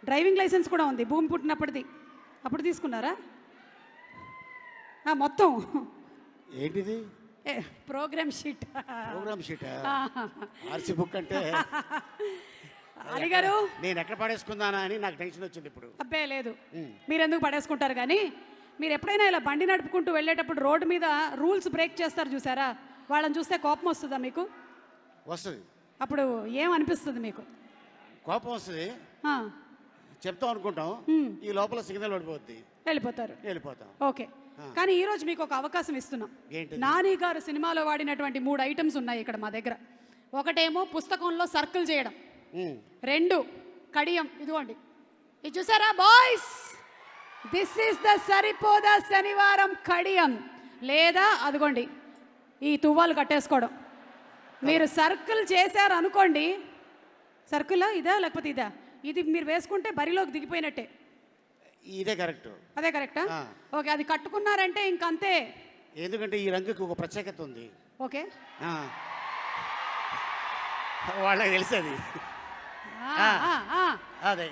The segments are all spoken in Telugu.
డ్రైవింగ్ లైసెన్స్ కూడా ఉంది భూమి పుట్టినప్పటిది. అప్పుడు తీసుకున్నారా? మొత్తం ఏంటిది? Program sheet. Program sheet RC book అంటే అలిగారు. నేను ఎక్కడ పడేసుకుందానా అని నాకు టెన్షన్ వచ్చింది ఇప్పుడు. అబ్బే లేదు, మీరు ఎందుకు పడేసుకుంటారు కానీ మీరు ఎప్పుడైనా ఇలా బండి నడుపుకుంటూ వెళ్ళేటప్పుడు రోడ్డు మీద రూల్స్ బ్రేక్ చేస్తారు చూసారా, వాళ్ళని చూస్తే కోపం వస్తుందా మీకు? వస్తుంది. అప్పుడు ఏమనిపిస్తుంది మీకు? కోపం వస్తుంది, చెప్తాం అనుకుంటాం, ఈ లోపల సిగ్నల్ పడిపోద్ది, వెళ్ళిపోతాం. ఓకే, కానీ ఈరోజు మీకు ఒక అవకాశం ఇస్తున్నాం. నాని గారు సినిమాలో వాడినటువంటి 3 ఐటమ్స్ ఉన్నాయి ఇక్కడ మా దగ్గర. ఒకటేమో పుస్తకంలో సర్కిల్ చేయడం, 2 కడియం, ఇదిగోండి ఇది చూసారా బాయ్స్, దిస్ ఈస్ ద సరిపోదా శనివారం కడియం, లేదా అదిగోండి ఈ తువ్వాలు కట్టేసుకోవడం. మీరు సర్కిల్ చేశారు అనుకోండి, సర్కిల్ ఇదా లేకపోతే ఇదా, ఇది మీరు వేసుకుంటే బరిలోకి దిగిపోయినట్టే. ఇదే కరెక్ట్. అదే కరెక్టా? ఓకే, అది కట్టుకున్నారంటే ఇంకంతే. ఎందుకంటే ఈ రంగుకి ఒక ప్రత్యేకత ఉంది. ఓకే, వాళ్ళకి తెలిసేది. అదే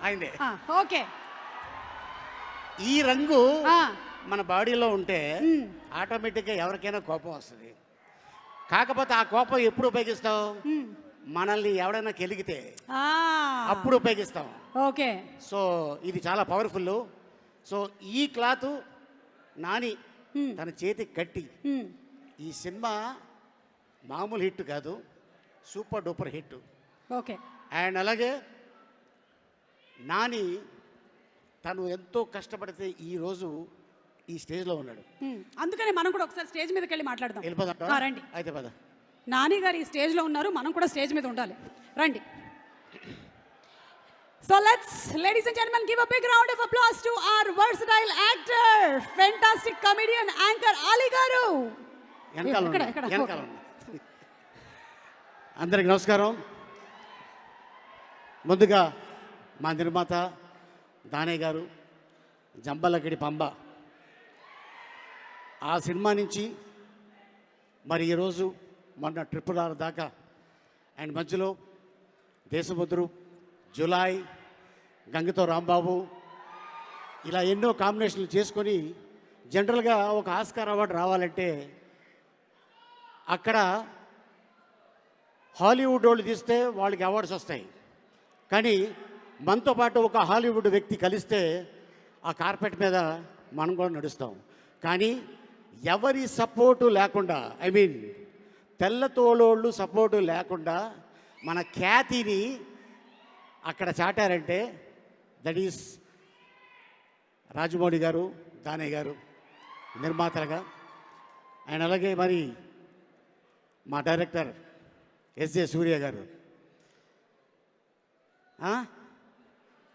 అయిందే. ఓకే, ఈ రంగు మన బాడీలో ఉంటే ఆటోమేటిక్గా ఎవరికైనా కోపం వస్తుంది. కాకపోతే ఆ కోపం ఎప్పుడు ఉపయోగిస్తాం? మనల్ని ఎవడైనా కెలిగితే అప్పుడు ఉపయోగిస్తాం. ఓకే, సో ఇది చాలా పవర్ఫుల్. సో ఈ క్లాత్ నాని తన చేతికి కట్టి, ఈ సినిమా మామూలు హిట్ కాదు, super duper hit. Okay, and అలాగే నాని తను ఎంతో కష్టపడితే ఈరోజు ఈ స్టేజ్లో ఉన్నాడు. అందుకని మనం కూడా ఒకసారి స్టేజ్ మీదకి వెళ్ళి మాట్లాడదాం. వెళ్ళిపోదాం, రండి. అయితే పద. నాని గారు ఈ స్టేజ్లో ఉన్నారు, మనం కూడా స్టేజ్ మీద ఉండాలి, రండి. So let's, ladies and gentlemen, give a big round of applause to our versatile actor, fantastic comedian, anchor Ali garu. అందరికి నమస్కారం. ముందుగా మా నిర్మాత దానయ్య గారు, జంబలగడి పంబ, ఆ సినిమా నుంచి మరి ఈరోజు మొన్న ట్రిపుల్ ఆర్ దాకా, అండ్ మధ్యలో దేశముద్రు, జులై, గంగతో రాంబాబు, ఇలా ఎన్నో కాంబినేషన్లు చేసుకొని జనరల్గా ఒక ఆస్కార్ అవార్డు రావాలంటే అక్కడ హాలీవుడ్ వాళ్ళు తీస్తే వాళ్ళకి అవార్డ్స్ వస్తాయి. కానీ మనతో పాటు ఒక హాలీవుడ్ వ్యక్తి కలిస్తే ఆ కార్పెట్ మీద మనం కూడా నడుస్తాం. కానీ ఎవరి సపోర్టు లేకుండా, ఐ మీన్ తెల్లతోళోళ్ళు సపోర్టు లేకుండా మన ఖ్యాతిని అక్కడ చాటారంటే దట్ ఈస్ రాజమౌళి గారు, దానయ్య గారు నిర్మాతలుగా. అండ్ అలాగే మరి మా డైరెక్టర్ ఎస్జే సూర్య గారు,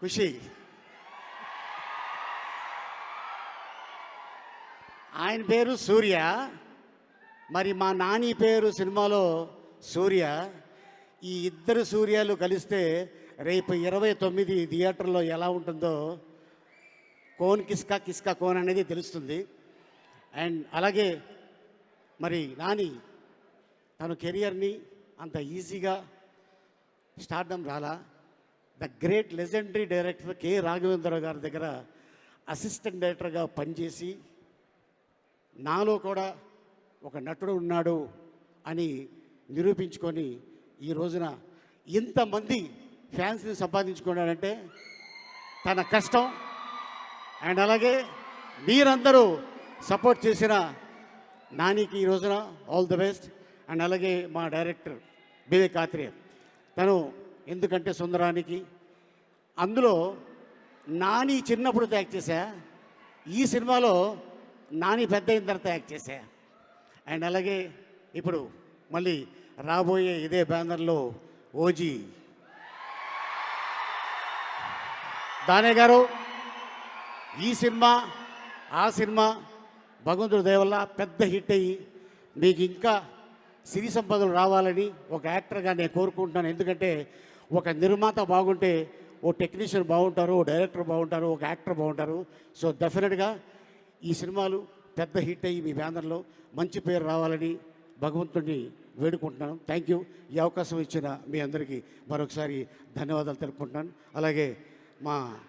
ఖుషి, ఆయన పేరు సూర్య, మరి మా నాని పేరు సినిమాలో సూర్య. ఈ ఇద్దరు సూర్యాలు కలిస్తే రేపు 29 థియేటర్లో ఎలా ఉంటుందో కోన్ కిస్కా కిస్కా కోన్ అనేది తెలుస్తుంది. అండ్ అలాగే మరి నాని తన కెరియర్ని అంత ఈజీగా స్టార్డమ్ రాలా. The great legendary director K Raghavendra గారి దగ్గర అసిస్టెంట్ డైరెక్టర్గా పనిచేసి నాలో కూడా ఒక నటుడు ఉన్నాడు అని నిరూపించుకొని ఈ రోజున ఇంతమంది ఫ్యాన్స్ని సంపాదించుకున్నాడంటే తన కష్టం. అండ్ అలాగే మీరందరూ సపోర్ట్ చేసిన నానికి ఈ రోజున ఆల్ ది బెస్ట్. అండ్ అలాగే మా డైరెక్టర్ వివేక్ ఆత్రేయ, తను ఎందుకంటే సుందరానికి అందులో నాని చిన్నప్పుడు యాక్ట్ చేశా, ఈ సినిమాలో నాని పెద్ద అయిన తర్వాత యాక్ట్ చేశా. అండ్ అలాగే ఇప్పుడు మళ్ళీ రాబోయే ఇదే బ్యానర్లో ఓజీ దానయ్య గారు, ఈ సినిమా ఆ సినిమా భగవంతుడి దయ వల్ల పెద్ద హిట్ అయ్యి మీకు ఇంకా సిరి సంపదలు రావాలని ఒక యాక్టర్గా నేను కోరుకుంటున్నాను. ఎందుకంటే ఒక నిర్మాత బాగుంటే ఓ టెక్నీషియన్ బాగుంటారు, ఓ డైరెక్టర్ బాగుంటారు, ఒక యాక్టర్ బాగుంటారు. సో డెఫినెట్గా ఈ సినిమాలు పెద్ద హిట్ అయ్యి మీ బ్యానర్లో మంచి పేరు రావాలని భగవంతుడిని వేడుకుంటున్నాను. Thank you. ఈ అవకాశం ఇచ్చిన మీ అందరికీ మరొకసారి ధన్యవాదాలు తెలుపుకుంటున్నాను. అలాగే మా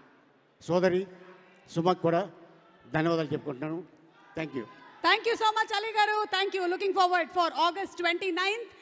సోదరి సుమకు కూడా ధన్యవాదాలు చెప్పుకుంటున్నాను. Thank you. Thank you so much Ali garu. Thank you. Looking forward for August 29th.